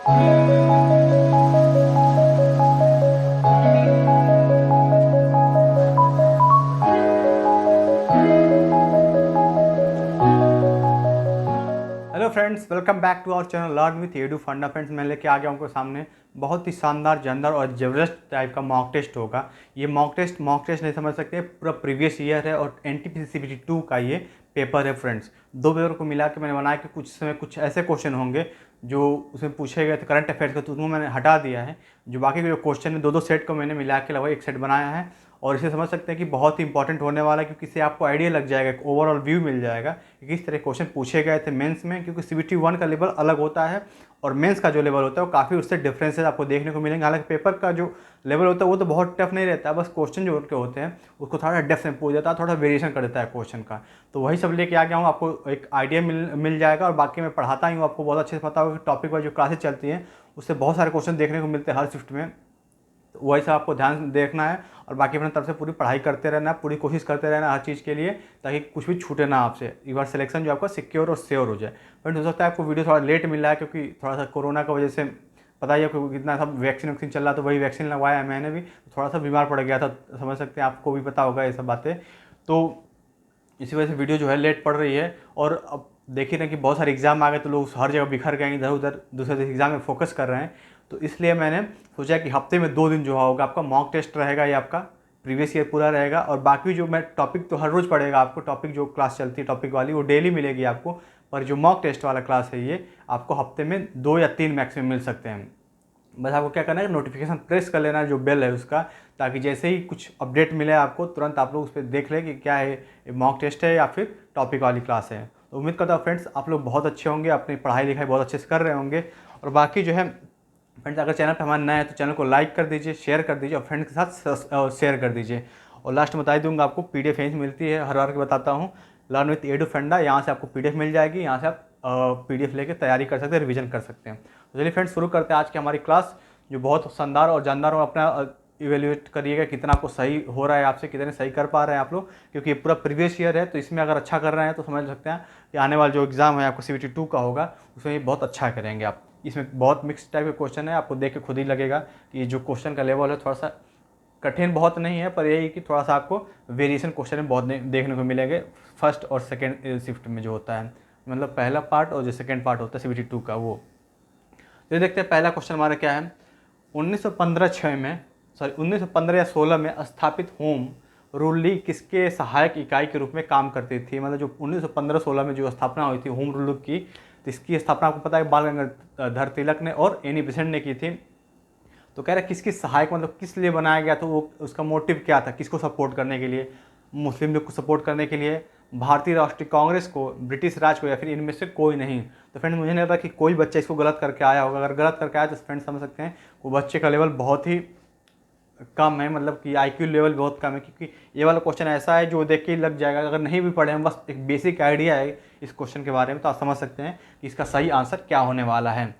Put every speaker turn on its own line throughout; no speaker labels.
Hello friends, welcome back to our channel learn with Edu Funda. Friends, मैं लेके आ गया हूँ आपके सामने बहुत ही शानदार, जानदार और ज़बरदस्त टाइप का मॉक टेस्ट होगा। ये मॉक टेस्ट नहीं समझ सकते, पूरा प्रीवियस ईयर है और एनटीपीसी CBT 2 का ये पेपर है। फ्रेंड्स, दो पेपर को मिला के मैंने बनाया कि कुछ समय कुछ ऐसे क्वेश्चन होंगे जो उसमें पूछे गए थे करंट अफेयर्स का, तो उसमें मैंने हटा दिया है। जो बाकी के जो क्वेश्चन है, दो सेट को मैंने मिला के लगभग एक सेट बनाया है। और इसे समझ सकते हैं कि बहुत ही इंपॉर्टेंट होने वाला है, क्योंकि इससे आपको आइडिया लग जाएगा, एक ओवरऑल व्यू मिल जाएगा कि किस तरह क्वेश्चन पूछे गए थे मेंस में। क्योंकि CBT 1 का लेवल अलग होता है और मेंस का जो लेवल होता है वो काफ़ी उससे डिफरेंसेस आपको देखने को मिलेंगे। हालांकि पेपर का जो लेवल होता है वो तो बहुत टफ नहीं रहता है, बस क्वेश्चन जो उनके होते हैं उसको थोड़ा डेप्थ में पूछ देता है, थोड़ा वेरिएशन कर देता है क्वेश्चन का। तो वही सब लेके आ गया हूँ, आपको एक आइडिया मिल जाएगा। और बाकी मैं पढ़ाता ही हूँ, आपको बहुत अच्छे से पता होगा कि टॉपिक वाइज जो क्लासेस चलती हैं उससे बहुत सारे क्वेश्चन देखने को मिलते हैं हर शिफ्ट में। तो वही सब आपको ध्यान देखना है और बाकी अपने तरफ से पूरी पढ़ाई करते रहना है, पूरी कोशिश करते रहना है हर चीज़ के लिए, ताकि कुछ भी छूटे ना आपसे। एक बार सिलेक्शन जो आपका सिक्योर और श्योर हो जाए। बट हो सकता है आपको वीडियो थोड़ा लेट मिल रहा है, क्योंकि थोड़ा सा कोरोना की वजह से पता ही है कि कितना सब वैक्सीन चल रहा, तो वही वैक्सीन लगवाया है मैंने भी, तो थोड़ा सा बीमार पड़ गया था, समझ सकते हैं, आपको भी पता होगा ये सब बातें। तो इसी वजह से वीडियो जो है लेट पड़ रही है। और अब देखिए ना कि बहुत सारे एग्जाम आ गए, तो लोग हर जगह बिखर गए, इधर उधर दूसरे एग्जाम में फोकस कर रहे हैं। तो इसलिए मैंने सोचा कि हफ्ते में 2 दिन जो होगा आपका मॉक टेस्ट रहेगा, ये आपका प्रीवियस ईयर पूरा रहेगा। और बाकी जो मैं टॉपिक तो हर रोज़ पढ़ेगा आपको, टॉपिक जो क्लास चलती है टॉपिक वाली वो डेली मिलेगी आपको। पर जो मॉक टेस्ट वाला क्लास है ये आपको हफ्ते में 2 या 3 मैक्सिमम मिल सकते हैं। बस आपको क्या करना है, नोटिफिकेशन प्रेस कर लेना है जो बेल है उसका, ताकि जैसे ही कुछ अपडेट मिले आपको तुरंत आप लोग उस पर देख लें कि क्या है, मॉक टेस्ट है या फिर टॉपिक वाली क्लास है। तो उम्मीद करता हूँ फ्रेंड्स आप लोग बहुत अच्छे होंगे, अपनी पढ़ाई लिखाई बहुत अच्छे से कर रहे होंगे। और बाकी जो है फ्रेंड्स, अगर चैनल पर हमारा नया है तो चैनल को लाइक कर दीजिए, शेयर कर दीजिए और फ्रेंड के साथ शेयर कर दीजिए। और लास्ट में बता दूंगा आपको PDF यहीं से मिलती है, हर बार के बताता हूँ, लर्न विथ एडू फंडा। यहाँ से आपको PDF मिल जाएगी, यहाँ से आप PDF लेके तैयारी कर सकते हैं, रिवीजन कर सकते हैं। तो चलिए फ्रेंड्स, शुरू करते हैं आज की हमारी क्लास, जो बहुत शानदार और जानदार हो। अपना इवेल्युएट करिएगा कितना आपको सही हो रहा है, आपसे कितने सही कर पा रहे हैं आप लोग, क्योंकि ये पूरा प्रीवियस ईयर है। तो इसमें अगर अच्छा कर रहे हैं तो समझ सकते हैं कि आने वाला जो एग्ज़ाम है आपको CBT 2 का होगा, उसमें ये बहुत अच्छा करेंगे आप। इसमें बहुत मिक्स टाइप के क्वेश्चन है, आपको देख के खुद ही लगेगा कि जो क्वेश्चन का लेवल है थोड़ा सा कठिन बहुत नहीं है, पर यही कि थोड़ा सा आपको वेरिएशन क्वेश्चन में बहुत देखने को मिलेंगे फर्स्ट और सेकेंड शिफ्ट में जो होता है, मतलब पहला पार्ट और जो सेकेंड पार्ट होता है CBT 2 का वो। तो देखते हैं पहला क्वेश्चन हमारा क्या है। 1915 या 16 में स्थापित होम रूल लीग किसके सहायक इकाई के रूप में काम करती थी। मतलब जो 1915-16 में जो स्थापना हुई थी होम रूल लीग की, तो इसकी स्थापना आपको पता है बाल गंगाधर तिलक ने और एनी बेसेंट ने की थी। तो कह रहे किसकी सहायक, मतलब किस लिए बनाया गया था, वो उसका मोटिव क्या था, किसको सपोर्ट करने के लिए, मुस्लिम लीग को सपोर्ट करने के लिए, भारतीय राष्ट्रीय कांग्रेस को, ब्रिटिश राज को, या फिर इनमें से कोई नहीं। तो फ्रेंड मुझे नहीं लगता कि कोई बच्चा इसको गलत करके आया होगा। अगर गलत करके आया तो फ्रेंड समझ सकते हैं वो बच्चे का लेवल बहुत ही कम है, मतलब कि IQ लेवल बहुत कम है। क्योंकि ये वाला क्वेश्चन ऐसा है जो देख के लग जाएगा, अगर नहीं भी पढ़े हैं, बस एक बेसिक आइडिया है इस क्वेश्चन के बारे में, तो आप समझ सकते हैं कि इसका सही आंसर क्या होने वाला है।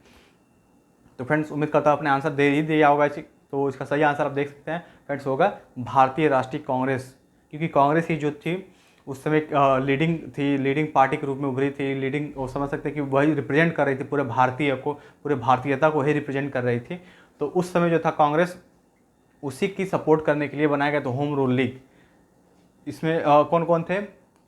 तो फ्रेंड्स उम्मीद करता हूँ आपने आंसर दे ही दिया होगा। तो इसका सही आंसर आप देख सकते हैं फ्रेंड्स, होगा भारतीय राष्ट्रीय कांग्रेस। क्योंकि कांग्रेस ही जो थी उस समय लीडिंग पार्टी के रूप में उभरी थी, लीडिंग, वो समझ सकते हैं कि वही रिप्रेजेंट कर रही थी पूरे भारतीय को, पूरे भारतीयता को ही रिप्रेजेंट कर रही थी। तो उस समय जो था कांग्रेस, उसी की सपोर्ट करने के लिए बनाया गया था होम रूल लीग। इसमें कौन कौन थे,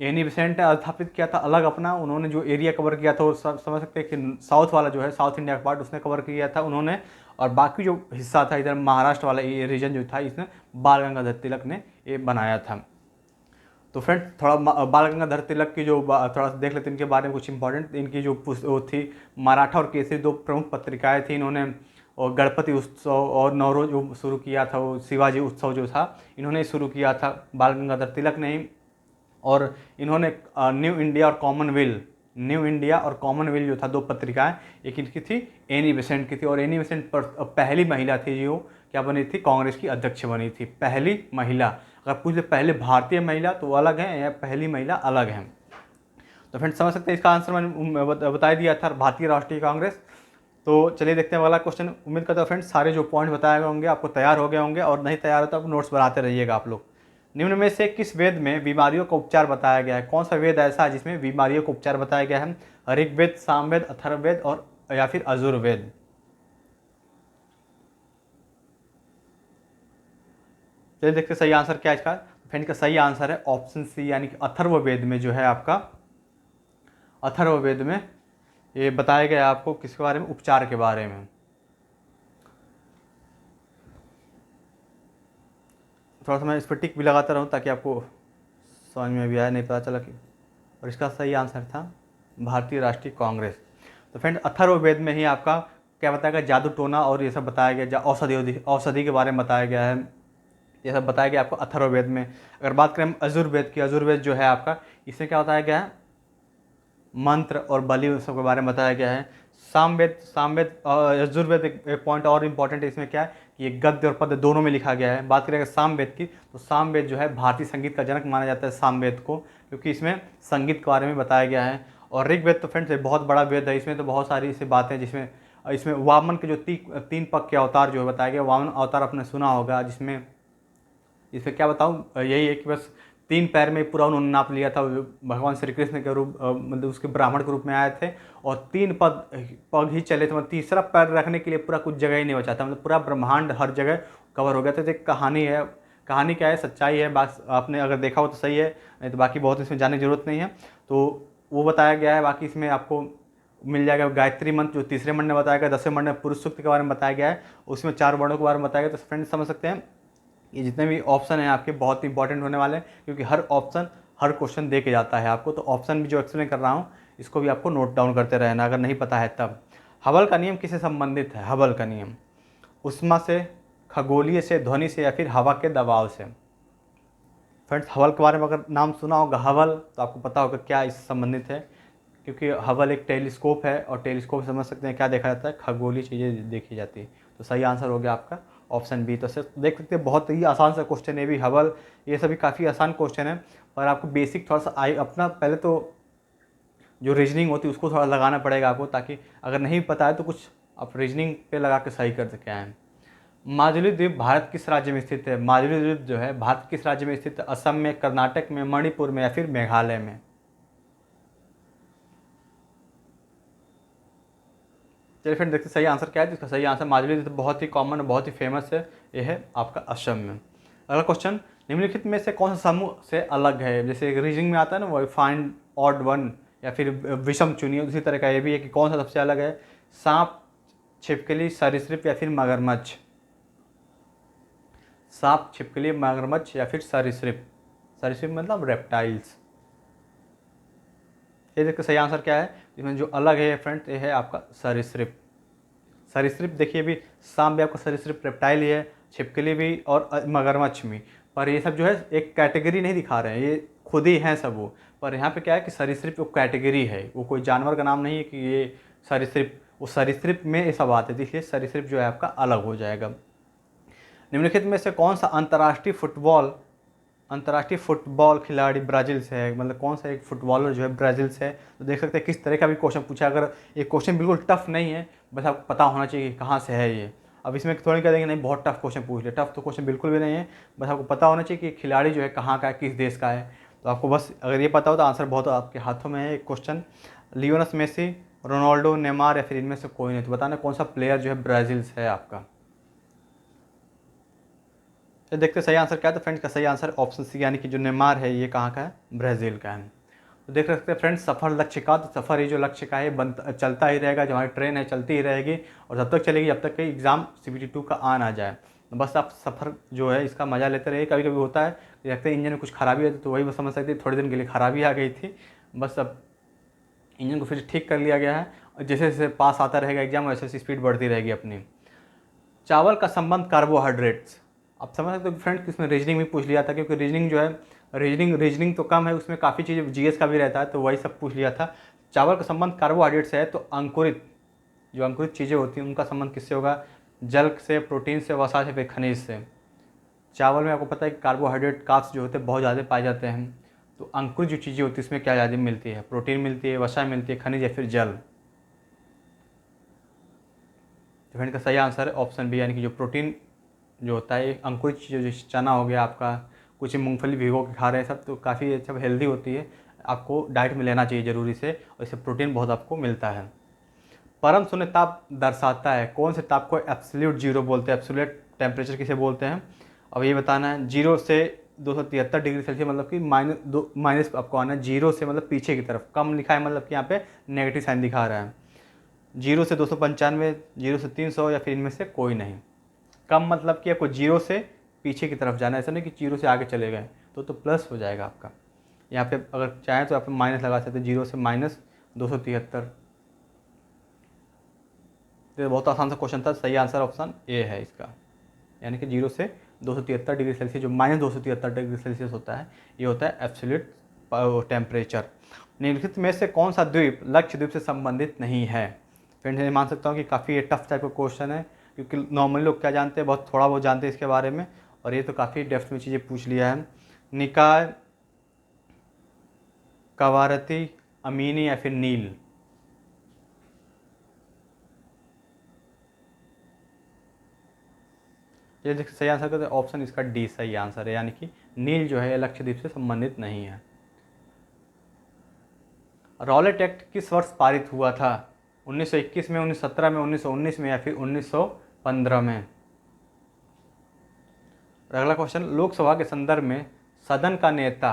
एनी बेसेंट ने स्थापित किया था अलग अपना, उन्होंने जो एरिया कवर किया था वो समझ सकते हैं कि साउथ वाला जो है, साउथ इंडिया का पार्ट उसने कवर किया था उन्होंने। और बाकी जो हिस्सा था इधर महाराष्ट्र वाला ये रीजन जो था, इसने बाल गंगाधर तिलक ने ये बनाया था। तो फ्रेंड थोड़ा बाल गंगाधर तिलक की जो थोड़ा सा देख लेते हैं इनके बारे में कुछ इंपॉर्टेंट। इनकी जो वो थी मराठा और केसरी, 2 प्रमुख पत्रिकाएँ थी इन्होंने। और गणपति उत्सव और नवरोज जो शुरू किया था, वो शिवाजी उत्सव जो था इन्होंने शुरू किया था, बाल गंगाधर तिलक ने ही। और इन्होंने न्यू इंडिया और कॉमनवेल्थ जो था, 2 पत्रिकाएं, एक इनकी थी एनी बेसेंट की थी। और एनी बेसेंट पर पहली महिला थी जो क्या बनी थी, कांग्रेस की अध्यक्ष बनी थी, पहली महिला। अगर पूछ ले पहले भारतीय महिला तो वो अलग है, या पहली महिला अलग है। तो फ्रेंड्स समझ सकते हैं इसका आंसर मैंने बता दिया था, भारतीय राष्ट्रीय कांग्रेस। तो चलिए देखते हैं अगला क्वेश्चन। उम्मीद करता हूँ फ्रेंड्स सारे जो पॉइंट बताए गए होंगे आपको तैयार हो गए होंगे, और नहीं तैयार हो तो आप नोट्स बनाते रहिएगा आप लोग। निम्न में से किस वेद में बीमारियों का उपचार बताया गया है। कौन सा वेद ऐसा है जिसमें बीमारियों का उपचार बताया गया है। ऋग्वेद, सामवेद, अथर्ववेद और या फिर यजुर्वेद। चलिए देखते सही आंसर क्या है इसका। फ्रेंड का सही आंसर है ऑप्शन सी, यानी कि अथर्ववेद में जो है आपका, अथर्ववेद में ये बताया गया आपको किसके बारे में, उपचार के बारे में। थोड़ा सा मैं इस पर टिक भी लगाता रहूँ ताकि आपको समझ में भी आया, नहीं पता चला कि। और इसका सही आंसर था भारतीय राष्ट्रीय कांग्रेस। तो फ्रेंड अथर्ववेद में ही आपका क्या बताया गया, जादू टोना और ये सब बताया गया, औषधि के बारे में बताया गया है, ये सब बताया गया आपको अथर्ववेद में। अगर बात करें यजुर्वेद की, यजुर्वेद जो है आपका, इसमें क्या बताया गया है, मंत्र और बलि उन सब के बारे में बताया गया है। सामवेद यजुर्वेद एक पॉइंट और इम्पॉर्टेंट है इसमें क्या है कि ये गद्य और पद्य दोनों में लिखा गया है। बात करेंगे सामवेद की, तो सामवेद जो है भारतीय संगीत का जनक माना जाता है सामवेद को, क्योंकि इसमें संगीत के बारे में बताया गया है। और ऋग्वेद तो फ्रेंड्स बहुत बड़ा वेद है, इसमें तो बहुत सारी ऐसी बातें, जिसमें इसमें वामन के जो तीन पग के अवतार जो है बताया गया, वामन अवतार आपने सुना होगा, जिसमें इसमें क्या बताऊँ, यही है कि बस 3 पैर में पूरा उन्होंने नाप लिया था। भगवान श्री कृष्ण के रूप मतलब उसके ब्राह्मण के रूप में आए थे, और 3 पग ही चले थे, मतलब तीसरा पैर रखने के लिए पूरा कुछ जगह ही नहीं बचा था, मतलब पूरा ब्रह्मांड हर जगह कवर हो गया था। तो एक कहानी है, कहानी क्या है, सच्चाई है, बस आपने अगर देखा हो तो सही है, नहीं तो बाकी बहुत इसमें जानने की जरूरत नहीं है। तो वो बताया गया है, बाकी इसमें आपको मिल जाएगा गायत्री मंत्र जो तीसरे मंत्र में बताया गया, 10वें मंत्र में पुरुष सूक्त के बारे में बताया गया है, उसमें 4 वर्णों के बारे में बताया गया। तो फ्रेंड्स समझ सकते हैं ये जितने भी ऑप्शन हैं आपके बहुत इंपॉर्टेंट होने वाले हैं, क्योंकि हर ऑप्शन हर क्वेश्चन दे के जाता है आपको। तो ऑप्शन भी जो एक्सप्लेन कर रहा हूँ इसको भी आपको नोट डाउन करते रहना अगर नहीं पता है तब। हबल का नियम किससे संबंधित है, हबल का नियम, उष्मा से, खगोलीय से, ध्वनि से, या फिर हवा के दबाव से। फ्रेंड्स हबल के बारे में अगर नाम सुना होगा हबल, तो आपको पता होगा क्या इससे संबंधित है, क्योंकि हबल एक टेलीस्कोप है, और टेलीस्कोप समझ सकते हैं क्या देखा जाता है, खगोलीय चीज़ें देखी जाती है। तो सही आंसर हो गया आपका ऑप्शन बी। तो सिर्फ देख सकते हैं बहुत ही आसान सा क्वेश्चन है भी, हबल ये सभी काफ़ी आसान क्वेश्चन है, पर आपको बेसिक थोड़ा सा अपना पहले तो जो रीजनिंग होती है उसको थोड़ा लगाना पड़ेगा आपको, ताकि अगर नहीं पता है तो कुछ आप रीजनिंग पे लगा के सही कर सके हैं। माजुली द्वीप भारत किस राज्य में स्थित है, माजुली द्वीप जो है भारत किस राज्य में स्थित है, असम में, कर्नाटक में, मणिपुर में, या फिर मेघालय में। चलिए फ्रेंड देखते सही आंसर क्या है। इसका सही आंसर माजुली द्वीप बहुत ही कॉमन और बहुत ही फेमस है, ये है आपका असम में। अगला क्वेश्चन, निम्नलिखित में से कौन सा समूह से अलग है, जैसे रीजनिंग में आता है ना वो फाइंड ऑड वन या फिर विषम चुनिए, उसी तरह का ये भी है कि कौन सा सबसे अलग है, सांप, छिपकली, सरीसृप, या फिर मगरमच्छ। सांप, छिपकली, मगरमच्छ, या फिर सरीसृप। सरीसृप मतलब रेप्टाइल्स। ये देखो सही आंसर क्या है, इसमें जो अलग है फ्रेंड्स ये है आपका सरीसृप। सरीसृप देखिए भी, सांप भी आपका सरीसृप रेप्टाइल ही है, छिपकली भी और मगरमच्छ भी, पर ये सब जो है एक कैटेगरी नहीं दिखा रहे हैं, ये खुद ही हैं सब वो। पर यहाँ पे क्या है कि सरीसृप वो कैटेगरी है, वो कोई जानवर का नाम नहीं है कि ये सरीसृप, वो सरीसृप में ये सब आते हैं, इसलिए सरीसृप जो है आपका अलग हो जाएगा। निम्नलिखित में से कौन सा अंतर्राष्ट्रीय फुटबॉल खिलाड़ी ब्राज़ील से है, मतलब कौन सा एक फुटबॉलर जो है ब्राज़ील से है। तो देख सकते हैं किस तरह का भी क्वेश्चन पूछा, अगर ये क्वेश्चन बिल्कुल टफ नहीं है, बस आपको पता होना चाहिए कि कहाँ से है ये। अब इसमें थोड़ी कह देंगे नहीं बहुत टफ क्वेश्चन पूछ लिया, टफ तो क्वेश्चन बिल्कुल भी नहीं है, बस आपको पता होना चाहिए कि खिलाड़ी जो है कहाँ का है, किस देश का है। तो आपको बस अगर ये पता हो तो आंसर बहुत आपके हाथों में है। एक question, Lionel Messi, Ronaldo, Neymar, या फिर इनमें से कोई नहीं, तो बताना कौन सा प्लेयर जो है ब्राज़ील से है आपका। तो देखते सही आंसर क्या है। तो फ्रेंड्स का सही आंसर ऑप्शन सी, यानी कि जो नेमार है ये कहाँ का है, ब्राज़ील का है। तो देख सकते हैं फ्रेंड्स सफ़र लक्ष्य का, तो सफ़र ही जो लक्ष्य का है चलता ही रहेगा, जो हमारी ट्रेन है चलती ही रहेगी, और तब तक चलेगी जब तक कि एग्ज़ाम CBT 2 का आ ना जाए। तो बस आप सफ़र जो है इसका मज़ा लेते रहिए। कभी कभी होता है कि देखते हैं इंजन में कुछ खराबी होती है, तो वही बस समझ सकते हैं थोड़े दिन के लिए खराबी आ गई थी, बस अब इंजन को फिर ठीक कर लिया गया है, और जैसे जैसे पास आता रहेगा एग्जाम वैसे वैसे स्पीड बढ़ती रहेगी अपनी। चावल का संबंध कार्बोहाइड्रेट्स, आप समझ सकते हो फ्रेंड्स, इसमें रीजनिंग भी पूछ लिया था, क्योंकि रीजनिंग जो है रीजनिंग तो कम है, उसमें काफ़ी चीज़ें GS का भी रहता है, तो वही सब पूछ लिया था। चावल का संबंध कार्बोहाइड्रेट से है, तो जो अंकुरित चीज़ें होती हैं उनका संबंध किससे होगा, जल से, प्रोटीन से, वसा से, फिर खनिज से। चावल में आपको पता है कि कार्बोहाइड्रेट कार्ब्स जो होते हैं बहुत ज़्यादा पाए जाते हैं, तो अंकुरित जो चीज़ें होती हैं उसमें क्या ज़्यादा मिलती है, प्रोटीन मिलती है, वसा मिलती है, खनिज, या फिर जल। तो फ्रेंड का सही आंसर है ऑप्शन बी, यानी कि जो प्रोटीन जो होता है अंकुरित चीज़, जो चना हो गया आपका, कुछ मूंगफली भिगो के खा रहे हैं सब, तो काफ़ी अच्छा हेल्दी होती है, आपको डाइट में लेना चाहिए ज़रूरी से, और इससे प्रोटीन बहुत आपको मिलता है। परम शून्य ताप दर्शाता है, कौन से ताप को एब्सोल्यूट जीरो बोलते हैं, एब्सोल्यूट टेम्परेचर किसे बोलते हैं, अब ये बताना है 0 से 273 डिग्री सेल्सियस मतलब कि माइनस आपको आना है 0 से मतलब पीछे की तरफ, कम लिखा है मतलब कि यहाँ पे नेगेटिव साइन दिखा रहा है। 0 से 295, 0 से 300 या फिर इनमें से कोई नहीं। कम मतलब कि आपको 0 से पीछे की तरफ जाना है, ऐसा नहीं कि 0 से आगे चले गए तो प्लस हो जाएगा आपका। यहाँ पे अगर चाहें तो आप माइनस लगा सकते हैं, 0 से माइनस 273। तो बहुत आसान सा क्वेश्चन था, सही आंसर ऑप्शन ए है इसका, यानी कि 0 से 273 डिग्री सेल्सियस, जो माइनस 273 डिग्री सेल्सियस होता है ये होता है एब्सोल्यूट टेम्परेचर। निम्नलिखित में से कौन सा द्वीप लक्षद्वीप से संबंधित नहीं है? फ्रेंड्स मैं मान सकता हूँ कि काफ़ी टफ टाइप का क्वेश्चन है, क्योंकि नॉर्मली लोग क्या जानते हैं, बहुत थोड़ा बहुत जानते हैं इसके बारे में, और ये तो काफ़ी डेप्थ में चीज़ें पूछ लिया है। निकाय, कवारती, अमीनी या फिर नील? ये देखिए सही आंसर करते ऑप्शन इसका डी सही आंसर है, यानी कि नील जो है लक्षद्वीप से संबंधित नहीं है। रॉलेट एक्ट किस वर्ष पारित हुआ था? 1921 में, 1917 में, 1919 में या फिर 1915 में? अगला क्वेश्चन, लोकसभा के संदर्भ में सदन का नेता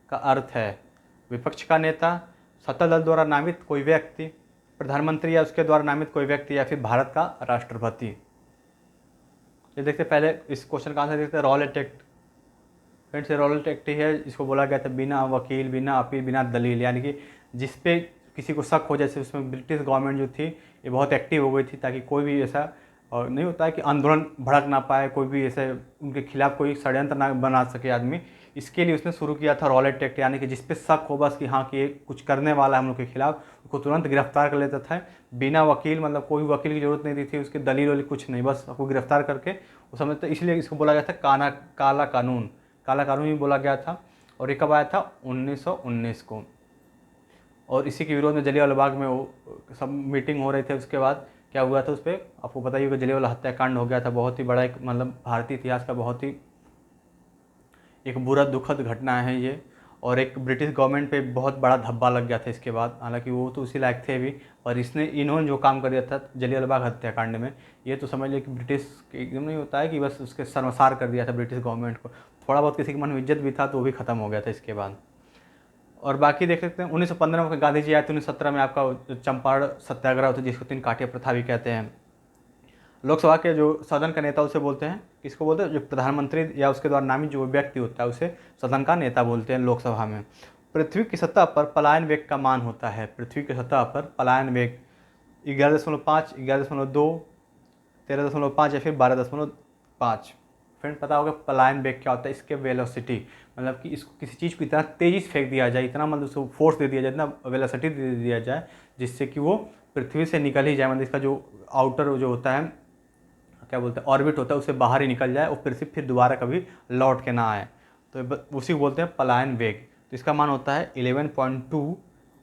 का अर्थ है विपक्ष का नेता, सत्ता दल द्वारा नामित कोई व्यक्ति, प्रधानमंत्री या उसके द्वारा नामित कोई व्यक्ति, या फिर भारत का राष्ट्रपति? ये देखते पहले इस क्वेश्चन का आंसर देखते हैं, रॉलेट एक्ट। फ्रेंड्स ये रॉलेट एक्ट ही है, इसको बोला गया था बिना वकील, बिना अपील, बिना दलील, यानी कि जिस पे किसी को शक हो, जैसे उसमें ब्रिटिश गवर्नमेंट जो थी ये बहुत एक्टिव हो गई थी, ताकि कोई भी ऐसा और नहीं होता है कि आंदोलन भड़क ना पाए, कोई भी ऐसे उनके खिलाफ कोई षड्यंत्र ना बना सके आदमी। इसके लिए उसने शुरू किया था रॉलेट एक्ट, यानी कि जिस पे शक हो बस कि हाँ कि ये कुछ करने वाला है हम लोग के खिलाफ, उसको तुरंत गिरफ्तार कर लेता था बिना वकील, मतलब कोई वकील की जरूरत नहीं थी, उसकी दलील वलील कुछ नहीं, बस आपको गिरफ्तार करके वो समझते, इसलिए इसको बोला गया था काला कानून, काला कानून ही बोला गया था। और ये कब आया था? 1919 को। और इसी के विरोध में जलियांवाला बाग में वो सब मीटिंग हो रही थी, उसके बाद क्या हुआ था उस पर आपको पता ही होगा, जलियांवाला हत्याकांड हो गया था। बहुत ही बड़ा एक मतलब भारतीय इतिहास का बहुत ही एक बुरा दुखद घटना है ये, और एक ब्रिटिश गवर्नमेंट पे बहुत बड़ा धब्बा लग गया था इसके बाद। हालांकि वो तो उसी लायक थे भी, पर इन्होंने जो काम कर दिया था जलियांवाला बाग हत्याकांड में, ये तो समझ लिया कि ब्रिटिश एकदम नहीं होता है कि बस उसके शर्मसार कर दिया था ब्रिटिश गवर्नमेंट को। थोड़ा बहुत किसी के मन में इज्जत भी था तो वो भी खत्म हो गया था इसके बाद। और बाकी देख सकते हैं 1915 में गांधी जी आए थे, 1917 में आपका चंपारण सत्याग्रह होता है जिसको 3 काठिया प्रथा भी कहते हैं। लोकसभा के जो सदन का नेता उसे बोलते हैं, किसको बोलते हैं? जो प्रधानमंत्री या उसके द्वारा नामित जो व्यक्ति होता है उसे सदन का नेता बोलते हैं लोकसभा में। पृथ्वी की सतह पर पलायन वेग का मान होता है, पृथ्वी की सतह पर पलायन वेग 11.5, 11.2, 13.5 या फिर 12.5। फ्रेंड पता होगा पलायन वेग क्या होता है? इसके वेलोसिटी, मतलब कि इसको किसी चीज़ को इतना तेज़ी से फेंक दिया जाए, इतना मतलब उसको फोर्स दे दिया जाए, इतना वेलोसिटी दे दिया जाए जिससे कि वो पृथ्वी से निकल ही जाए, मतलब इसका जो आउटर जो होता है क्या बोलते हैं ऑर्बिट होता है उससे बाहर ही निकल जाए और पृथ्वी फिर दोबारा कभी लौट के ना आए, तो उसी को बोलते हैं पलायन वेग। तो इसका मान होता है 11.2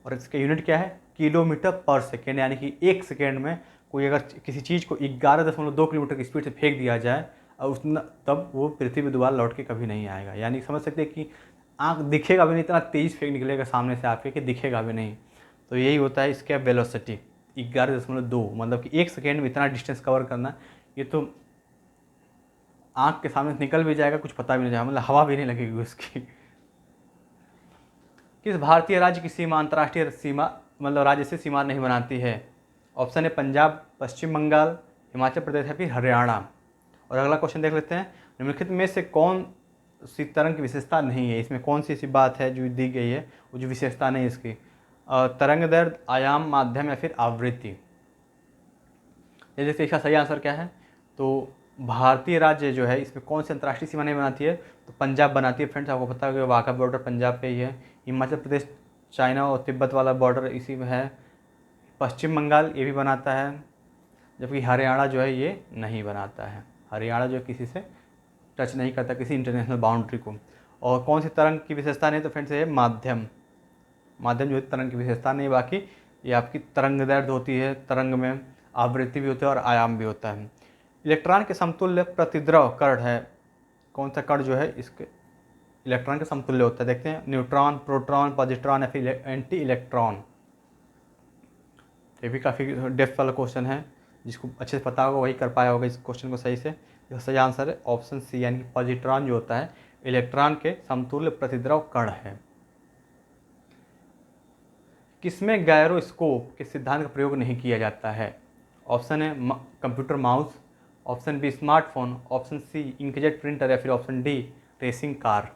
और इसका यूनिट क्या है? किलोमीटर पर सेकेंड, यानी कि 1 सेकेंड में कोई अगर किसी चीज़ को 11.2 किलोमीटर की स्पीड से फेंक दिया जाए और उतना तब वो पृथ्वी पर दोबारा लौट के कभी नहीं आएगा। यानी समझ सकते हैं कि आँख दिखेगा भी नहीं, इतना तेज़ फेंक निकलेगा सामने से आपके कि दिखेगा भी नहीं। तो यही होता है इसका वेलोसिटी 11.2, मतलब कि 1 सेकेंड में इतना डिस्टेंस कवर करना, ये तो आँख के सामने से निकल भी जाएगा, कुछ पता भी नहीं जाएगा, मतलब हवा भी नहीं लगेगी उसकी। किस भारतीय राज्य की सीमा अंतर्राष्ट्रीय सीमा मतलब राज्य से सीमा नहीं बनाती है? ऑप्शन है पंजाब, पश्चिम बंगाल, हिमाचल प्रदेश या फिर हरियाणा। और अगला क्वेश्चन देख लेते हैं, निम्नलिखित में से कौन सी तरंग की विशेषता नहीं है? इसमें कौन सी ऐसी बात है जो दी गई है वो जो विशेषता नहीं है इसकी? तरंग दैर्घ्य, आयाम, माध्यम या फिर आवृत्ति? जैसे इसका सही आंसर क्या है? तो भारतीय राज्य जो है इसमें कौन सी अंतर्राष्ट्रीय सीमा नहीं बनाती है? तो पंजाब बनाती है। फ्रेंड्स आपको पता है कि वहाँ का बॉर्डर पंजाब पे ही है। हिमाचल प्रदेश चाइना और तिब्बत वाला बॉर्डर इसी में है। पश्चिम बंगाल ये भी बनाता है, जबकि हरियाणा जो है ये नहीं बनाता है। हरियाणा जो किसी से टच नहीं करता किसी इंटरनेशनल बाउंड्री को। और कौन सी तरंग की विशेषता नहीं? तो फ्रेंड्स ये माध्यम, माध्यम जो है तरंग की विशेषता नहीं, बाकी ये आपकी तरंग दैर्घ्य होती है, तरंग में आवृत्ति भी होती है और आयाम भी होता है। इलेक्ट्रॉन के समतुल्य प्रतिद्रव कण है, कौन सा कण जो है इसके इलेक्ट्रॉन के समतुल्य होता है? देखते हैं, न्यूट्रॉन, प्रोटॉन, पॉजिट्रॉन या फिर एंटी इलेक्ट्रॉन। ये भी काफ़ी डेप्थ वाला क्वेश्चन है। जिसको अच्छे से पता होगा वही कर पाया होगा इस क्वेश्चन को सही से। इसका सही आंसर है ऑप्शन सी, यानी कि पॉजिट्रॉन जो होता है इलेक्ट्रॉन के समतुल्य प्रतिद्रव कण है। किसमें गायरोस्कोप के सिद्धांत का प्रयोग नहीं किया जाता है? ऑप्शन है computer mouse, option B smartphone, option C inkjet printer, या फिर ऑप्शन डी रेसिंग कार।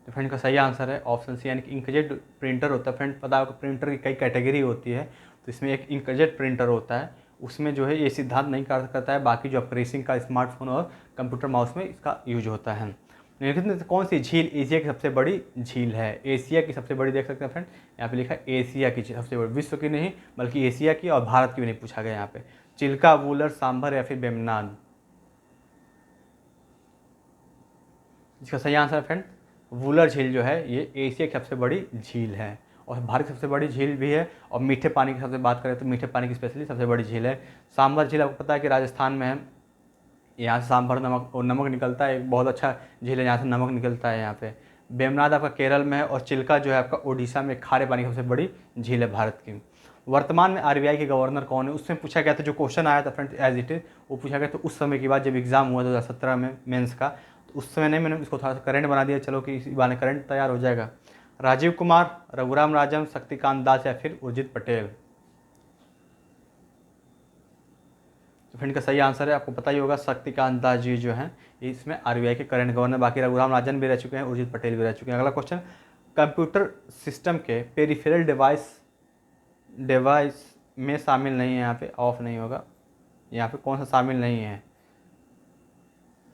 तो फ्रेंड का सही आंसर है ऑप्शन सी, यानी कि इंकजेट प्रिंटर होता है। फ्रेंड पता होगा प्रिंटर की कई कैटेगरी होती है, तो इसमें एक इंकजेट प्रिंटर होता है, उसमें जो है ये सिद्धांत नहीं कार्य करता है। बाकी जो आप रेसिंग का, स्मार्टफोन और कंप्यूटर माउस में इसका यूज होता है। निम्नलिखित में से कौन सी झील एशिया की सबसे बड़ी झील है? एशिया की सबसे बड़ी, देख सकते हैं फ्रेंड यहाँ पे लिखा है एशिया की सबसे बड़ी, विश्व की नहीं बल्कि एशिया की, और भारत की भी नहीं पूछा गया यहाँ पे। चिल्का, वूलर, सांभर या फिर वेम्बनाड। इसका सही आंसर है फ्रेंड वूलर झील जो है ये एशिया की सबसे बड़ी झील है, और भारत की सबसे बड़ी झील भी है। और मीठे पानी की सबसे बात करें तो मीठे पानी की स्पेशली सबसे बड़ी झील है सांभर झील। आपको पता है कि राजस्थान में है, यहाँ से सांभर नमक और नमक निकलता है, एक बहुत अच्छा झील है, यहाँ से नमक निकलता है यहाँ पे। वेम्बनाड आपका केरल में है, और चिल्का जो है आपका उड़ीसा में खारे पानी की सबसे बड़ी झील है भारत की। वर्तमान में आरबीआई के गवर्नर कौन है? उसमें पूछा गया था, जो क्वेश्चन आया था फ्रेंड एज इट इज़ वो पूछा गया था उस समय की बात, जब एग्जाम हुआ 2017 में मेंस का, तो उस समय नहीं, मैंने इसको थोड़ा सा करंट बना दिया, चलो कि इसी बहाने करंट तैयार हो जाएगा। राजीव कुमार, रघुराम राजन, शक्तिकांत दास या फिर उर्जित पटेल। तो फ्रेंड का सही आंसर है, आपको पता ही होगा शक्तिकांत दास जी जो हैं इसमें आरबीआई के करंट गवर्नर। बाकी रघुराम राजन भी रह चुके हैं, उर्जित पटेल भी रह चुके हैं। अगला क्वेश्चन, कंप्यूटर सिस्टम के पेरिफेरल डिवाइस में शामिल नहीं है, यहाँ पे ऑफ नहीं होगा, यहाँ पे कौन सा शामिल नहीं है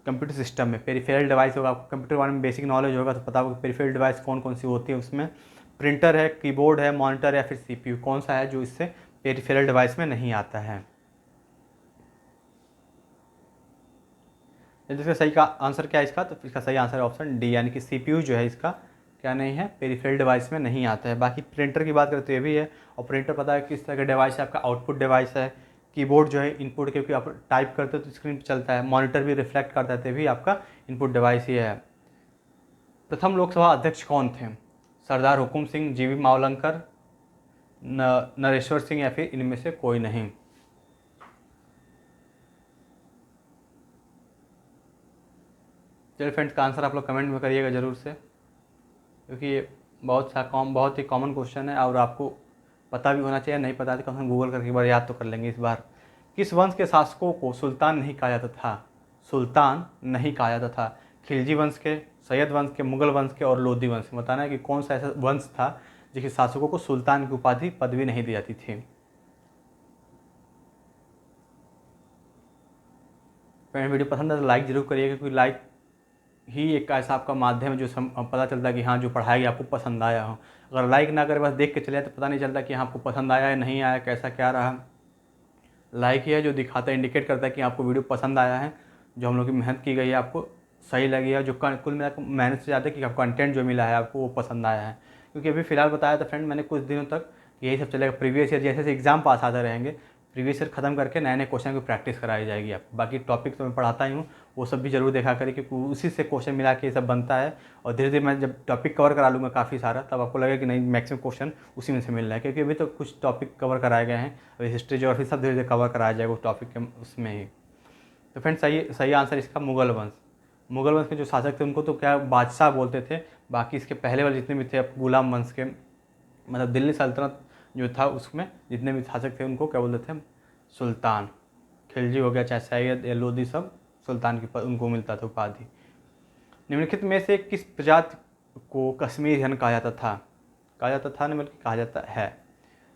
कंप्यूटर सिस्टम में? पेरिफेरल डिवाइस होगा, आपको कंप्यूटर बारे में बेसिक नॉलेज होगा तो पता होगा पेरिफेरल डिवाइस कौन कौन सी होती है। उसमें प्रिंटर है, कीबोर्ड है, मॉनिटर या फिर सीपीयू, कौन सा है जो इससे पेरिफेरल डिवाइस में नहीं आता है? इसका सही का आंसर क्या है इसका? तो इसका सही आंसर है ऑप्शन डी, यानी कि सीपीयू जो है इसका क्या नहीं है, पेरिफेरल डिवाइस में नहीं आता है। बाकी प्रिंटर की बात करें तो ये भी है, और प्रिंटर पता है किस तरह का डिवाइस है, आपका आउटपुट डिवाइस है। कीबोर्ड जो है इनपुट, क्योंकि आप टाइप करते हो तो स्क्रीन पर चलता है। मॉनिटर भी रिफ्लेक्ट करता है, तो भी आपका इनपुट डिवाइस ही है। प्रथम लोकसभा अध्यक्ष कौन थे? सरदार हुकुम सिंह, जीवी मावलंकर, नरेश्वर सिंह या फिर इनमें से कोई नहीं? चलिए फ्रेंड्स का आंसर आप लोग कमेंट में करिएगा ज़रूर से, क्योंकि ये बहुत ही कॉमन क्वेश्चन है, और आपको पता भी होना चाहिए। नहीं पता तो कम से कम गूगल करके एक बार याद तो कर लेंगे इस बार। किस वंश के शासकों को सुल्तान नहीं कहा जाता था? सुल्तान नहीं कहा जाता था। खिलजी वंश के, सैयद वंश के, मुगल वंश के और लोधी वंश के। बताना है कि कौन सा ऐसा वंश था जिसके शासकों को सुल्तान की उपाधि पदवी नहीं दी जाती थी। फ्रेंड वीडियो पसंद है तो लाइक जरूर करिएगा, क्योंकि लाइक ही एक ऐसा आपका माध्यम है जो पता चलता है कि हाँ जो पढ़ाया गया आपको पसंद आया हो। अगर लाइक ना करें बस देख के चले तो पता नहीं चलता कि हाँ आपको पसंद आया है नहीं आया, कैसा क्या रहा। लाइक ही है जो दिखाता है, इंडिकेट करता है कि आपको वीडियो पसंद आया है, जो हम लोग की मेहनत की गई है आपको सही लगी है, जो कुल मिलाकर मेहनत से ज़्यादा कि आपको कंटेंट जो मिला है आपको वो पसंद आया है। क्योंकि अभी फ़िलहाल बताया था फ्रेंड मैंने कुछ दिनों तक यही सब चलेगा। प्रीवियस ईयर जैसे जैसे एग्जाम पास आते रहेंगे, प्रीवियस ईयर खत्म करके नए नए क्वेश्चन की प्रैक्टिस कराई जाएगी आपको। बाकी टॉपिक तो मैं पढ़ाता ही हूँ, वो सब भी जरूर देखा करें, क्योंकि उसी से क्वेश्चन मिला के ये सब बनता है। और धीरे धीरे मैं जब टॉपिक कवर करा लूँगा काफ़ी सारा, तब आपको लगेगा कि नहीं मैक्सिमम क्वेश्चन उसी में से मिल रहा है। क्योंकि अभी तो कुछ टॉपिक कवर कराए गए हैं, अभी हिस्ट्री ज्योग्राफी सब धीरे धीरे कवर कराया जाएगा उस टॉपिक के उसमें ही। तो फ्रेंड सही आंसर इसका मुगल वंश। मुगल वंश के जो शासक थे उनको तो क्या बादशाह बोलते थे, बाकी इसके पहले वाले जितने भी थे गुलाम वंश के, मतलब दिल्ली सल्तनत जो था उसमें जितने भी शासक थे उनको क्या बोलते थे, सुल्तान। खिलजी हो गया चाहे सैयद या लोधी, सब सुल्तान की उनको मिलता था उपाधि। निम्नलिखित में से किस प्रजाति को कश्मीरी हिरन कहा जाता था? नहीं बल्कि कहा जाता है।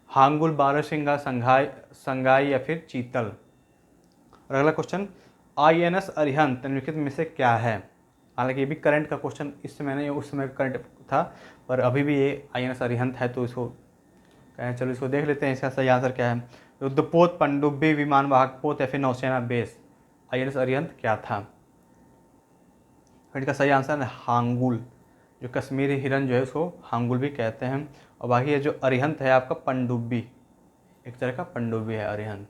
हांगुल, बारहसिंगा, संगाई या फिर चीतल। और अगला क्वेश्चन, आईएनएस अरिहंत निम्नलिखित में से क्या है? हालांकि ये भी करंट का क्वेश्चन इस समय नहीं, उस समय करंट था, पर अभी भी ये आईएनएस अरिहंत है, तो इसको कहें चलो इसको देख लेते हैं। इसका सही आंसर क्या है? युद्धपोत, पनडुब्बी, विमान वाहक पोत या फिर नौसेना बेस। आईएनएस अरिहंत क्या था? इसका सही आंसर है हांगुल। जो कश्मीरी हिरन जो है उसको हांगुल भी कहते हैं। और बाकी ये जो अरिहंत है आपका पनडुब्बी, एक तरह का पनडुब्बी है अरिहंत।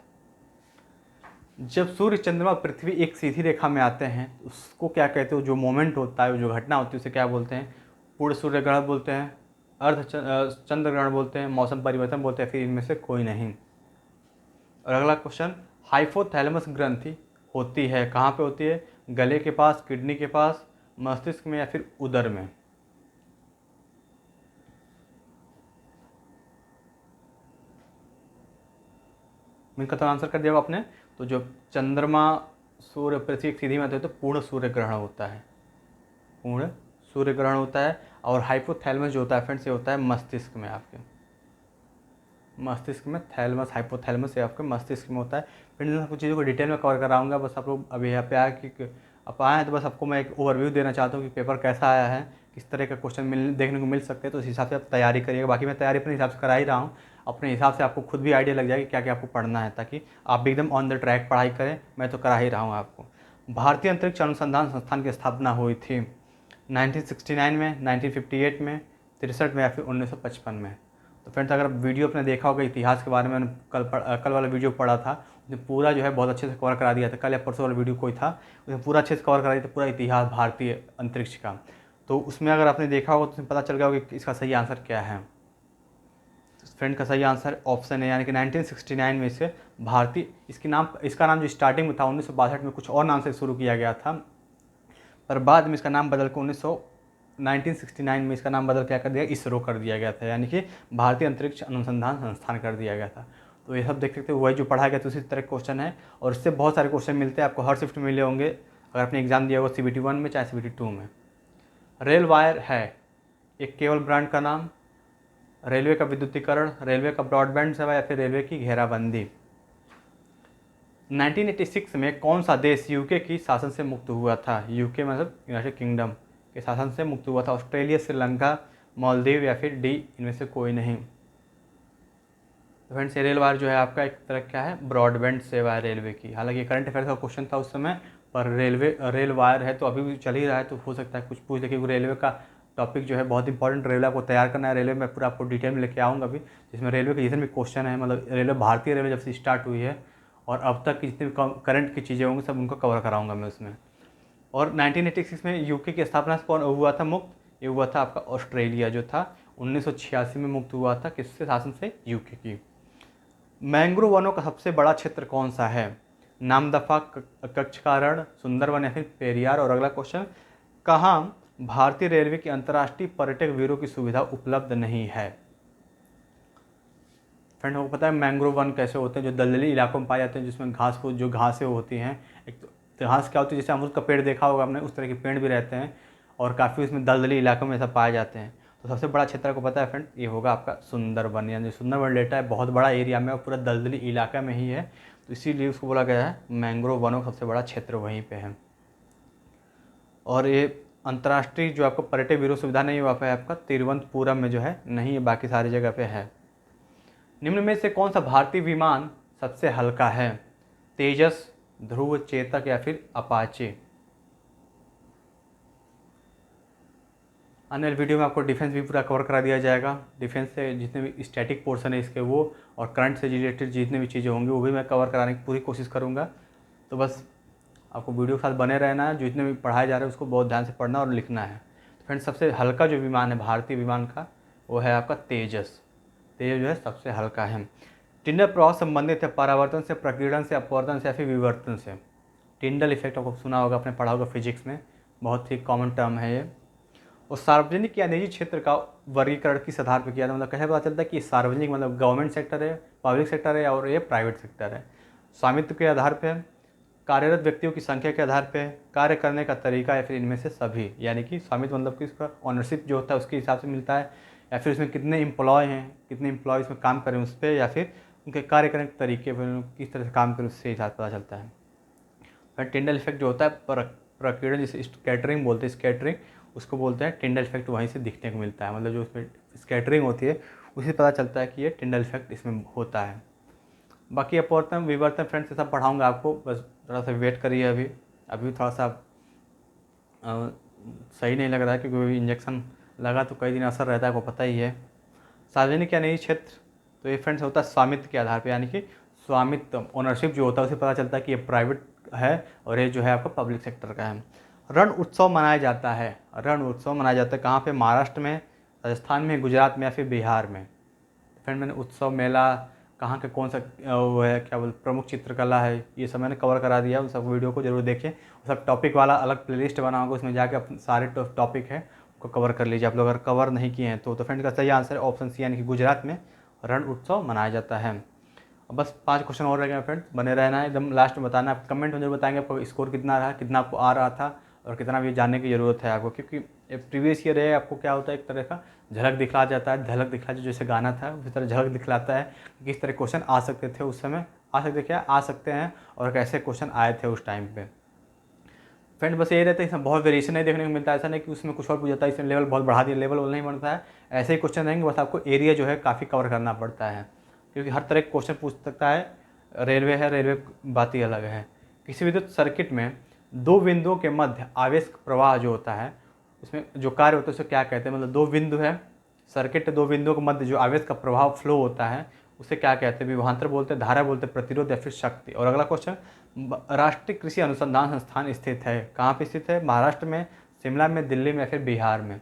जब सूर्य, चंद्रमा, पृथ्वी एक सीधी रेखा में आते हैं तो उसको क्या कहते हो? जो मोमेंट होता है, जो घटना होती है उसे क्या बोलते हैं? पूर्ण सूर्य ग्रहण बोलते हैं, चंद्र ग्रहण बोलते हैं, मौसम परिवर्तन बोलते हैं, फिर इनमें से कोई नहीं। और अगला क्वेश्चन, हाइपोथैलेमस ग्रंथि होती है कहाँ पे होती है? गले के पास, किडनी के पास, मस्तिष्क में या फिर उदर में? इनका तो आंसर कर दिया आपने। तो जो चंद्रमा सूर्य पृथ्वी एक सीधी में आते हैं तो पूर्ण सूर्य ग्रहण होता है, पूर्ण सूर्य ग्रहण होता है। और हाइपोथैलेमस जो होता है फ्रेंड्स, ये होता है मस्तिष्क में, आपके मस्तिष्क में। थैलेमस हाइपोथैलेमस ये आपके मस्तिष्क में होता है। फिर इन कुछ चीज़ों को डिटेल में कवर कराऊंगा। बस आप लोग अभी यहाँ पे आए कि आप आए हैं तो बस आपको मैं एक ओवरव्यू देना चाहता हूँ कि पेपर कैसा आया है, किस तरह का क्वेश्चन देखने को मिल सकते हैं। तो उस हिसाब से आप तैयारी करिएगा। बाकी मैं तैयारी अपने हिसाब से करा ही रहा हूँ, अपने हिसाब से आपको खुद भी आइडिया लग जाएगा क्या क्या आपको पढ़ना है, ताकि आप भी एकदम ऑन द ट्रैक पढ़ाई करें। मैं तो करा ही रहा हूँ आपको। भारतीय अंतरिक्ष अनुसंधान संस्थान की स्थापना हुई थी 1969 में, 1958 में, 63 में या फिर 1955 में? तो फ्रेंड्स अगर वीडियो आपने देखा होगा इतिहास के बारे में, मैंने कल वाला वीडियो पढ़ा था, उसने पूरा जो है बहुत अच्छे से कवर करा दिया था। कल या परसों वाला वीडियो कोई था, उसने पूरा अच्छे से कवर करा दिया था, पूरा इतिहास भारतीय अंतरिक्ष का। तो उसमें अगर आपने देखा होगा तो उसमें पता चल गया होगा कि इसका सही आंसर क्या है। फ्रेंड का सही आंसर ऑप्शन है, यानी कि 1969 में इसे भारतीय, इसका नाम जो स्टार्टिंग में था 1962 में कुछ और नाम से शुरू किया गया था, पर बाद में इसका नाम बदल के 1969 में इसका नाम बदल क्या कर दिया, इसरो कर दिया गया था, यानी कि भारतीय अंतरिक्ष अनुसंधान संस्थान कर दिया गया था। तो ये सब देख सकते हो, वही जो पढ़ाया गया था उसी तरह के क्वेश्चन है। और इससे बहुत सारे क्वेश्चन मिलते हैं आपको, हर शिफ्ट में मिले होंगे अगर आपने एग्जाम दिया होगा CBT 1 में चाहे CBT 2 में। रेल वायर है एक केवल ब्रांड का नाम, रेलवे का विद्युतीकरण, रेलवे का ब्रॉडबैंड सेवा या फिर रेलवे की घेराबंदी? 1986 में कौन सा देश यूके की शासन से मुक्त हुआ था? यूके मतलब यूनाइटेड किंगडम के शासन से मुक्त हुआ था। ऑस्ट्रेलिया, श्रीलंका, मालदीव या फिर डी, इनमें से कोई नहीं? तो फ्रेंड्स रेल वायर जो है आपका एक तरह क्या है, ब्रॉडबैंड सेवा है रेलवे की। हालांकि करंट अफेयर का क्वेश्चन था उस समय, पर रेल वायर है तो अभी भी चल ही रहा है, तो हो सकता है कुछ पूछ ले, क्योंकि रेलवे का टॉपिक जो है बहुत इंपॉर्टेंट, रेलवे आपको तैयार करना है। रेलवे में पूरा आपको डिटेल में लेके आऊँगा अभी, जिसमें रेलवे के जितने भी क्वेश्चन है, मतलब रेलवे, भारतीय रेलवे जब से स्टार्ट हुई है और अब तक की जितनी भी करंट की चीज़ें होंगी सब उनको कवर कराऊंगा मैं उसमें। और 1986 में यूके की स्थापना से कौन हुआ था मुक्त? ये हुआ था आपका ऑस्ट्रेलिया, जो था 1986 में मुक्त हुआ था, किससे शासन से? यूके की। मैंग्रोव वनों का सबसे बड़ा क्षेत्र कौन सा है? नामदफा, कच्छकारण, सुंदरवन या फिर पेरियार? और अगला क्वेश्चन, कहाँ भारतीय रेलवे की अंतर्राष्ट्रीय पर्यटक वीरों की सुविधा उपलब्ध नहीं है? फ्रेंड आपको पता है मैंग्रोव वन कैसे होते हैं? जो दलदली इलाकों में पाए जाते हैं, जिसमें जो घासें होती हैं। एक तो घास क्या होती है, जैसे अमरूद का पेड़ देखा होगा आपने, उस तरह के पेड़ भी रहते हैं और काफ़ी उसमें दलदली इलाकों में ऐसा पाए जाते हैं। तो सबसे बड़ा क्षेत्र आपको पता है फ्रेंड, ये होगा आपका सुंदरवन। यानी सुंदरवन डेल्टा है, बहुत बड़ा एरिया में और पूरा दलदली इलाका में ही है, तो इसीलिए उसको बोला गया है मैंग्रोव वनों का सबसे बड़ा क्षेत्र वहीं पर है। और ये अंतर्राष्ट्रीय जो आपको पर्यटक वीरों सुविधा नहीं हुआ है आपका तिरुवनंतपुरम में जो है नहीं है, बाकी सारी जगह पे है। निम्न में से कौन सा भारतीय विमान सबसे हल्का है? तेजस, ध्रुव, चेतक या फिर अपाचे? आने वाले वीडियो में आपको डिफेंस भी पूरा कवर करा दिया जाएगा। डिफेंस से जितने भी स्टैटिक पोर्शन है इसके वो, और करंट से रिलेटेड जितने भी चीज़ें होंगी वो भी मैं कवर कराने की पूरी कोशिश करूँगा। तो बस आपको वीडियो के साथ बने रहना है, जितने भी पढ़ाए जा रहे हैं उसको बहुत ध्यान से पढ़ना और लिखना है। तो फ्रेंड्स सबसे हल्का जो विमान है भारतीय विमान का, वो है आपका तेजस। तेजस जो है सबसे हल्का है। टिंडल प्रभाव संबंधित है परावर्तन से, प्रकीर्णन से, अपवर्तन से या फिर विवर्तन से? टिंडल इफेक्ट आपको सुना होगा, आपने पढ़ा होगा फिजिक्स में, बहुत ही कॉमन टर्म है ये। और सार्वजनिक या निजी क्षेत्र का वर्गीकरण किस आधार पर किया था? मतलब कैसे पता चलता है कि सार्वजनिक मतलब गवर्नमेंट सेक्टर है, पब्लिक सेक्टर है और ये प्राइवेट सेक्टर है? स्वामित्व के आधार पर, कार्यरत व्यक्तियों की संख्या के आधार पर, कार्य करने का तरीका या फिर इनमें से सभी? यानी कि स्वामित्व मतलब कि इसका ऑनरशिप जो होता है उसके हिसाब से मिलता है, या फिर उसमें कितने एम्प्लॉय हैं, कितने एम्प्लॉय इसमें काम करें उस पर, या फिर उनके कार्य करने के तरीके पर किस तरह से काम करें उससे हिसाब पता चलता है। फिर टिंडल इफेक्ट जो होता है प्रकीर्णन, जिसे स्कैटरिंग बोलते हैं, स्कैटरिंग उसको बोलते हैं, टिंडल इफेक्ट वहीं से दिखने को मिलता है। मतलब जो उसमें स्कैटरिंग होती है उसी से पता चलता है कि ये टिंडल इफेक्ट इसमें होता है। बाकी अपवर्तन विवर्तन फ्रेंड्स ये सब पढ़ाऊँगा आपको, बस थोड़ा सा वेट करिए। अभी थोड़ा सा सही नहीं लग रहा है, क्योंकि इंजेक्शन लगा तो कई दिन असर रहता है, आपको पता ही है। सार्वजनिक या निजी क्षेत्र, तो ये फ्रेंड्स होता है स्वामित्व के आधार पे, यानी कि स्वामित्व ओनरशिप जो होता है उसे पता चलता है कि ये प्राइवेट है और ये जो है आपका पब्लिक सेक्टर का है। रण उत्सव मनाया जाता है, रण उत्सव मनाया जाता है कहाँ पे? महाराष्ट्र में, राजस्थान में, गुजरात में या फिर बिहार में। फ्रेंड मैंने उत्सव, मेला कहाँ के कौन सा वो है, क्या बोल, प्रमुख चित्रकला है, ये सब मैंने कवर करा दिया। उन सब वीडियो को जरूर देखें। उस सब टॉपिक वाला अलग प्लेलिस्ट बनाऊंगा, उसमें जाके अपने सारे टॉपिक है उसको कवर कर लीजिए आप लोग, अगर कवर नहीं किए हैं तो। फ्रेंड का सही आंसर है ऑप्शन सी, यानी कि गुजरात में रण उत्सव मनाया जाता है। अब बस 5 क्वेश्चन और रह गए फ्रेंड, बने रहना है एकदम लास्ट में बताना। आप कमेंट में जरूर बताएंगे आपको स्कोर कितना रहा, कितना आपको आ रहा था और कितना भी जानने की ज़रूरत है आपको, क्योंकि प्रीवियस ईयर है, आपको क्या होता है एक तरह का झलक दिखला जाता है, झलक दिखला जैसे गाना था उसी तरह झलक दिखलाता है कि किस तरह क्वेश्चन आ सकते थे उस समय, आ सकते क्या आ सकते हैं और कैसे क्वेश्चन आए थे उस टाइम पे। फ्रेंड बस ये रहता है, इसमें बहुत वेरिएशन नहीं देखने को मिलता है, ऐसा नहीं कि उसमें कुछ और पूछ जाता है, इसमें लेवल बहुत बढ़ा दिया, लेवल नहीं बनता है। ऐसे ही क्वेश्चन रहेंगे, बस आपको एरिया जो है काफ़ी कवर करना पड़ता है, क्योंकि हर तरह के क्वेश्चन पूछ सकता है। रेलवे है, रेलवे बात ही अलग है। किसी विद्युत सर्किट में 2 बिंदुओं के मध्य आवेश प्रवाह जो होता है, उसमें जो कार्य होता है उसे क्या कहते हैं। मतलब 2 बिंदु है, सर्किट 2 बिंदुओं के मध्य जो आवेश का प्रभाव फ्लो होता है उसे क्या कहते हैं। विभवांतर बोलते हैं, धारा बोलते हैं, प्रतिरोध या फिर शक्ति। और अगला क्वेश्चन, राष्ट्रीय कृषि अनुसंधान संस्थान स्थित है, कहाँ पे स्थित है। महाराष्ट्र में, शिमला में, दिल्ली में या फिर बिहार में।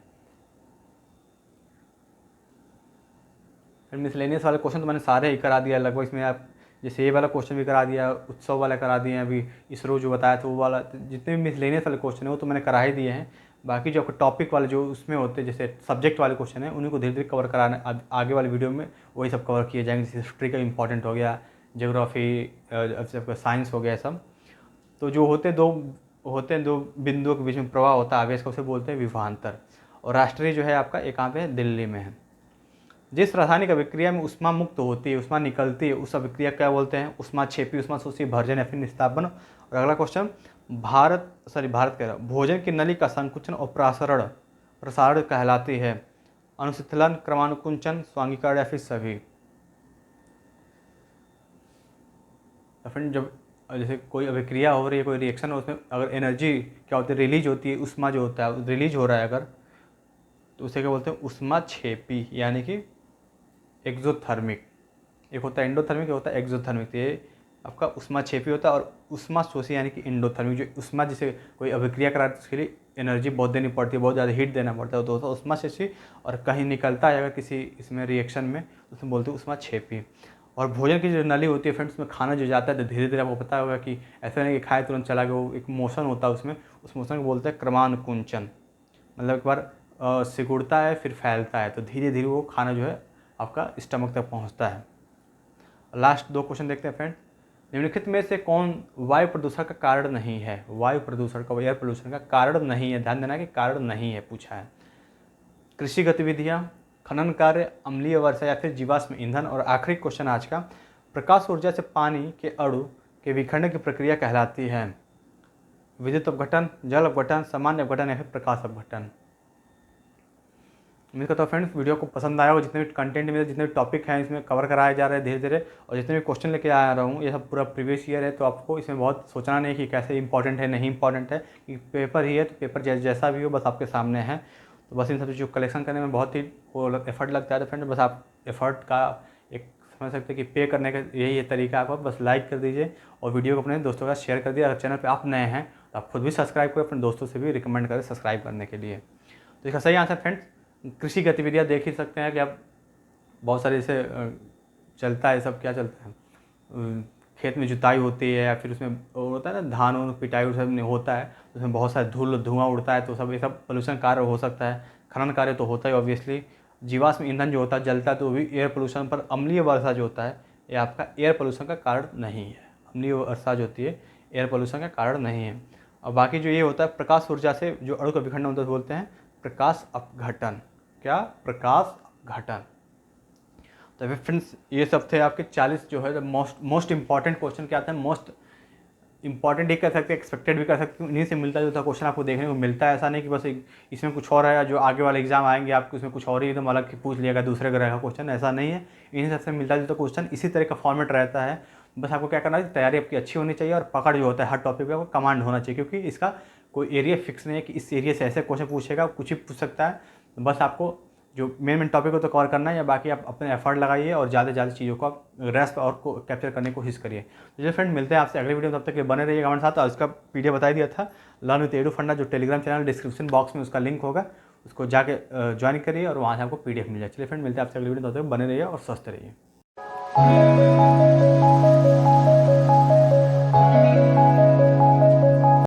फिर मिसलेनियस वाले क्वेश्चन तो मैंने सारे ही करा दिया लगभग। इसमें आप जैसे ये वाला क्वेश्चन भी करा दिया, उत्सव वाला करा दिए हैं, अभी इसरो जो बताया था वो वाला, जितने भी मिसलेनियस वाले क्वेश्चन है वो तो मैंने करा ही दिए हैं। बाकी जो आपको टॉपिक वाले जो उसमें होते हैं, जैसे सब्जेक्ट वाले क्वेश्चन है, उन्हीं को धीरे धीरे कवर कराना आगे वाले वीडियो में वही सब कवर किए जाएंगे। जैसे हिस्ट्री का इंपॉर्टेंट हो गया, ज्योग्राफी, साइंस हो गया सब। तो जो होते हैं दो बिंदुओं के बीच में प्रवाह होता है आवेश का, उसे बोलते हैं विभवांतर। और राष्ट्रीय जो है आपका एक कहाँ पे है, दिल्ली में है। जिस रासायनिक अभिक्रिया में उष्मा मुक्त होती है, उष्मा निकलती है, उस अभिक्रिया क्या बोलते हैं। उष्माक्षेपी, उष्माशोषी, भर्जन या फिर निस्तापन। और अगला क्वेश्चन, भारत कह रहा, भोजन की नली का संकुचन और प्रसारण कहलाती है। अनुशीतलन, क्रमानुकुंचन, स्वांगीकरण या फिर सभी। फ्रेंड जब जैसे कोई अभिक्रिया हो रही है, कोई रिएक्शन हो, उसमें अगर एनर्जी क्या होती है, रिलीज होती है, उष्मा जो होता है रिलीज हो रहा है अगर, तो उसे क्या बोलते हैं, उष्माक्षेपी, यानी कि एक्जोथर्मिक। एक होता है एंडोथर्मिक, एक होता है एक्जोथर्मिक। तो ये आपका उष्माक्षेपी होता है। और उष्माशोषी यानी कि इंडोथर्मिक, जो उष्मा जिसे कोई अभिक्रिया कराती है उसके लिए एनर्जी बहुत देनी पड़ती है, बहुत ज़्यादा हीट देना पड़ता है, तो होता है उष्माशोषी। और कहीं निकलता है अगर किसी इसमें रिएक्शन में, तो उसमें बोलते हैं उष्माक्षेपी। और भोजन की जो नली होती है फ्रेंड्स, उसमें खाना जो जाता है तो धीरे धीरे आपको पता होगा कि ऐसा नहीं कि खाए तुरंत चला गया, वो एक मोशन होता है उसमें, उस मोशन को बोलते हैं क्रमानुकुंचन। मतलब एक बार सिकुड़ता है फिर फैलता है, तो धीरे धीरे वो खाना जो है आपका स्टमक तक पहुंचता है। लास्ट 2 क्वेश्चन देखते हैं फ्रेंड। निम्नलिखित में से कौन वायु प्रदूषण का कारण नहीं है। वायु प्रदूषण का, एयर पोल्यूशन का कारण नहीं है, ध्यान देना कि कारण नहीं है पूछा है। कृषि गतिविधियाँ, खनन कार्य, अम्लीय वर्षा या फिर जीवाश्म ईंधन। और आखिरी क्वेश्चन आज का, प्रकाश ऊर्जा से पानी के अणु के विखंडन की प्रक्रिया कहलाती है। विद्युत अपघटन, जल अपघटन, सामान्य अपघटन या फिर प्रकाश अपघटन। उम्मीद करता हूँ फ्रेंड्स वीडियो को पसंद आया हो। जितने भी कंटेंट मेरे, जितने भी टॉपिक हैं इसमें कवर कराए जा रहे हैं धीरे धीरे, और जितने भी क्वेश्चन लेके आ रहा हूँ ये सब पूरा प्रीवियस ईयर है, तो आपको इसमें बहुत सोचना नहीं कि कैसे इंपॉर्टेंट है नहीं इंपॉर्टेंट है, कि पेपर ही है तो पेपर जैसा भी हो बस आपके सामने है। तो बस इन सब चीज़ों को कलेक्शन करने में बहुत ही वो एफर्ट लगता है। तो फ्रेंड बस आप एफर्ट का एक समझ सकते हैं कि पे करने का यही तरीका आपका, बस लाइक कर दीजिए और वीडियो को अपने दोस्तों के साथ शेयर कर दिया। अगर चैनल पर आप नए हैं तो आप खुद भी सब्सक्राइब करें, अपने दोस्तों से भी रिकमेंड करें सब्सक्राइब करने के लिए। तो इसका सही आंसर फ्रेंड्स, कृषि गतिविधियाँ देख ही सकते हैं कि आप बहुत सारे जैसे चलता है, सब क्या चलता है, खेत में जुताई होती है या फिर उसमें होता है ना धान और पिटाई सब होता है, उसमें बहुत सारा धुआं उड़ता है, तो सब ये सब पोल्यूशन कार्य हो सकता है। खनन कार्य तो होता है ऑब्वियसली। जीवाश्म ईंधन जो होता है जलता है तो वो भी एयर पोल्यूशन। पर अम्लीय वर्षा जो होता है ये आपका एयर पोल्यूशन का कारण नहीं है। अम्लीय वर्षा जो होती है एयर पोल्यूशन का कारण नहीं है। और बाकी जो ये होता है प्रकाश ऊर्जा से जो अणु का विखंडन होता है बोलते हैं प्रकाश अपघटन। क्या, प्रकाश अपघटन। तो फ्रेंड्स ये सब थे आपके 40 जो है मोस्ट इंपॉर्टेंट क्वेश्चन क्या आते हैं, मोस्ट इंपॉर्टेंट ही कर सकते हैं, एक्सपेक्टेड भी कर सकते हैं। इन्हीं से मिलता जुलता क्वेश्चन आपको देखने को मिलता है। ऐसा नहीं कि बस इसमें कुछ और है, जो आगे वाले एग्जाम आएंगे आपको उसमें कुछ और ही एकदम अलग पूछ लिया गया दूसरे ग्रह का क्वेश्चन, ऐसा नहीं है। इन्हीं सबसे मिलता जुलता क्वेश्चन इसी तरह का फॉर्मेट रहता है। बस आपको क्या करना है, तैयारी आपकी अच्छी होनी चाहिए और पकड़ जो होता है हर टॉपिक पे आपको कमांड होना चाहिए, क्योंकि इसका कोई एरिया फिक्स नहीं है कि इस एरिया से ऐसे क्वेश्चन पूछेगा, कुछ ही पूछ सकता है। बस आपको जो मेन टॉपिक को तो कवर करना है, या बाकी आप अपने एफर्ट लगाइए और ज़्यादा से ज़्यादा चीज़ों को आप ग्रैस्प और को कैप्चर करने की कोशिश करिए। तो जो फ्रेंड मिलते हैं आपसे अगले वीडियो में, तब तक के बने रहिएगा हमारे साथ। और इसका पीडीएफ बता दिया था लर्न विथ एडू फंडा, जो टेलीग्राम चैनल डिस्क्रिप्शन बॉक्स में उसका लिंक होगा, उसको जाके ज्वाइन करिए और वहाँ से आपको PDF मिल जाए। चलिए फ्रेंड, मिलते हैं आपसे अगली वीडियो, तब तक बने रहिए और स्वस्थ रहिए।